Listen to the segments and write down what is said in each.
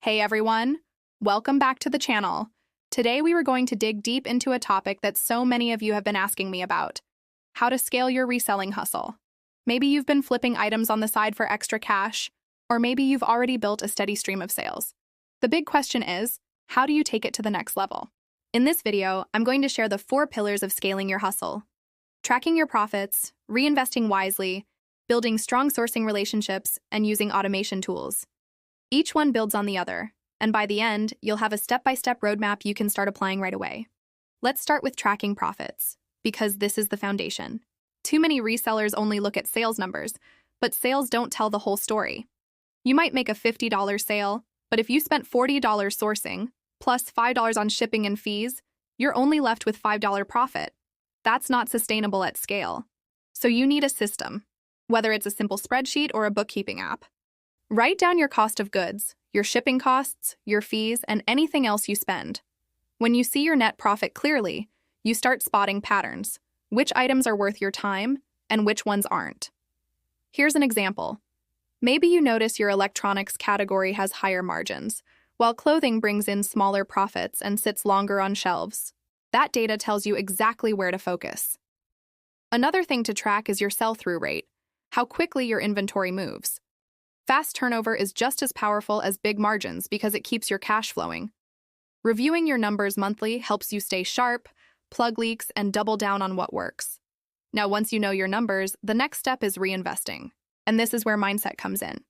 Hey everyone, welcome back to the channel. Today we were going to dig deep into a topic that so many of you have been asking me about: how to scale your reselling hustle. Maybe you've been flipping items on the side for extra cash, or maybe you've already built a steady stream of sales. The big question is, how do you take it to the next level? In this video, I'm going to share the 4 pillars of scaling your hustle: tracking your profits, reinvesting wisely, building strong sourcing relationships, and using automation tools. Each one builds on the other, and by the end, you'll have a step-by-step roadmap you can start applying right away. Let's start with tracking profits, because this is the foundation. Too many resellers only look at sales numbers, but sales don't tell the whole story. You might make a $50 sale, but if you spent $40 sourcing, plus $5 on shipping and fees, you're only left with $5 profit. That's not sustainable at scale. So you need a system, whether it's a simple spreadsheet or a bookkeeping app. Write down your cost of goods, your shipping costs, your fees, and anything else you spend. When you see your net profit clearly, you start spotting patterns: which items are worth your time and which ones aren't. Here's an example. Maybe you notice your electronics category has higher margins, while clothing brings in smaller profits and sits longer on shelves. That data tells you exactly where to focus. Another thing to track is your sell-through rate, how quickly your inventory moves. Fast turnover is just as powerful as big margins because it keeps your cash flowing. Reviewing your numbers monthly helps you stay sharp, plug leaks, and double down on what works. Now, once you know your numbers, the next step is reinvesting, and this is where mindset comes in.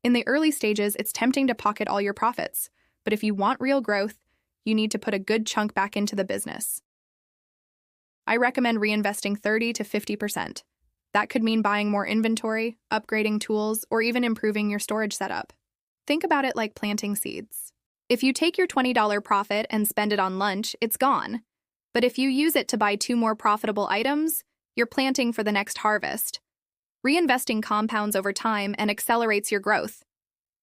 In the early stages, it's tempting to pocket all your profits, but if you want real growth, you need to put a good chunk back into the business. I recommend reinvesting 30 to 50%. That could mean buying more inventory, upgrading tools, or even improving your storage setup. Think about it like planting seeds. If you take your $20 profit and spend it on lunch, it's gone. But if you use it to buy 2 more profitable items, you're planting for the next harvest. Reinvesting compounds over time and accelerates your growth.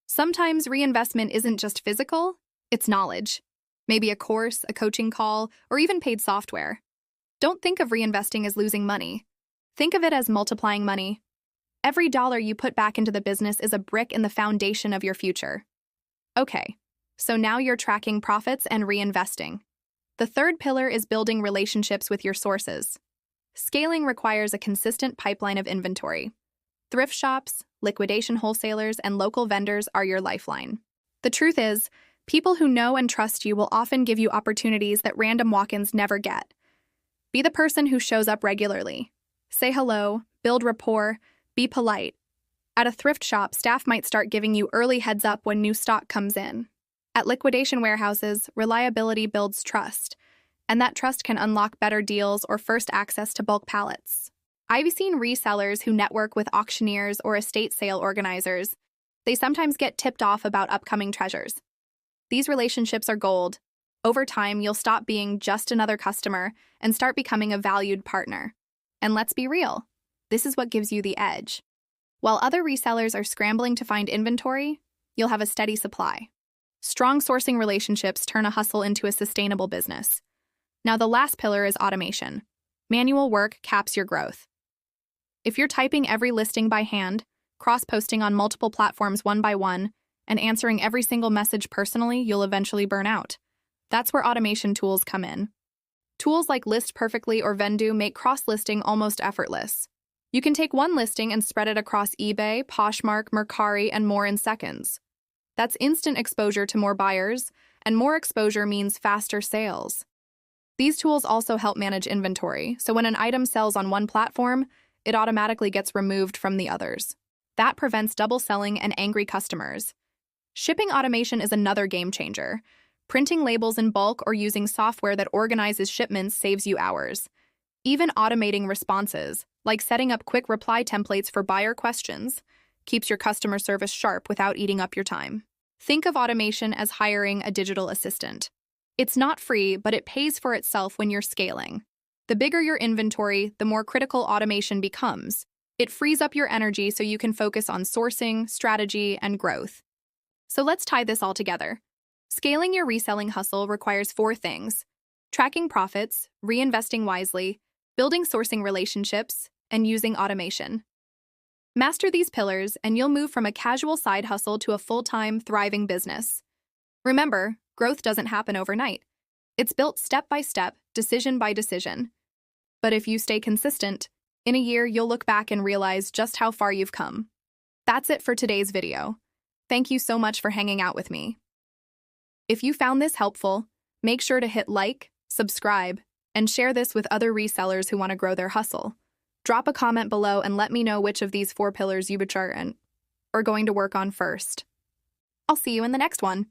Sometimes reinvestment isn't just physical, it's knowledge. Maybe a course, a coaching call, or even paid software. Don't think of reinvesting as losing money. Think of it as multiplying money. Every dollar you put back into the business is a brick in the foundation of your future. Okay, so now you're tracking profits and reinvesting. The third pillar is building relationships with your sources. Scaling requires a consistent pipeline of inventory. Thrift shops, liquidation wholesalers, and local vendors are your lifeline. The truth is, people who know and trust you will often give you opportunities that random walk-ins never get. Be the person who shows up regularly. Say hello, build rapport, be polite. At a thrift shop, staff might start giving you early heads up when new stock comes in. At liquidation warehouses, reliability builds trust, and that trust can unlock better deals or first access to bulk pallets. I've seen resellers who network with auctioneers or estate sale organizers. They sometimes get tipped off about upcoming treasures. These relationships are gold. Over time, you'll stop being just another customer and start becoming a valued partner. And let's be real, this is what gives you the edge. While other resellers are scrambling to find inventory, you'll have a steady supply. Strong sourcing relationships turn a hustle into a sustainable business. Now, the last pillar is automation. Manual work caps your growth. If you're typing every listing by hand, cross-posting on multiple platforms one by one, and answering every single message personally, you'll eventually burn out. That's where automation tools come in. Tools like List Perfectly or Vendoo make cross-listing almost effortless. You can take one listing and spread it across eBay, Poshmark, Mercari, and more in seconds. That's instant exposure to more buyers, and more exposure means faster sales. These tools also help manage inventory, so when an item sells on one platform, it automatically gets removed from the others. That prevents double selling and angry customers. Shipping automation is another game changer. Printing labels in bulk or using software that organizes shipments saves you hours. Even automating responses, like setting up quick reply templates for buyer questions, keeps your customer service sharp without eating up your time. Think of automation as hiring a digital assistant. It's not free, but it pays for itself when you're scaling. The bigger your inventory, the more critical automation becomes. It frees up your energy so you can focus on sourcing, strategy, and growth. So let's tie this all together. Scaling your reselling hustle requires 4 things: tracking profits, reinvesting wisely, building sourcing relationships, and using automation. Master these pillars, and you'll move from a casual side hustle to a full-time, thriving business. Remember, growth doesn't happen overnight. It's built step by step, decision by decision. But if you stay consistent, in a year you'll look back and realize just how far you've come. That's it for today's video. Thank you so much for hanging out with me. If you found this helpful, make sure to hit like, subscribe, and share this with other resellers who want to grow their hustle. Drop a comment below and let me know which of these 4 pillars you are going to work on first. I'll see you in the next one.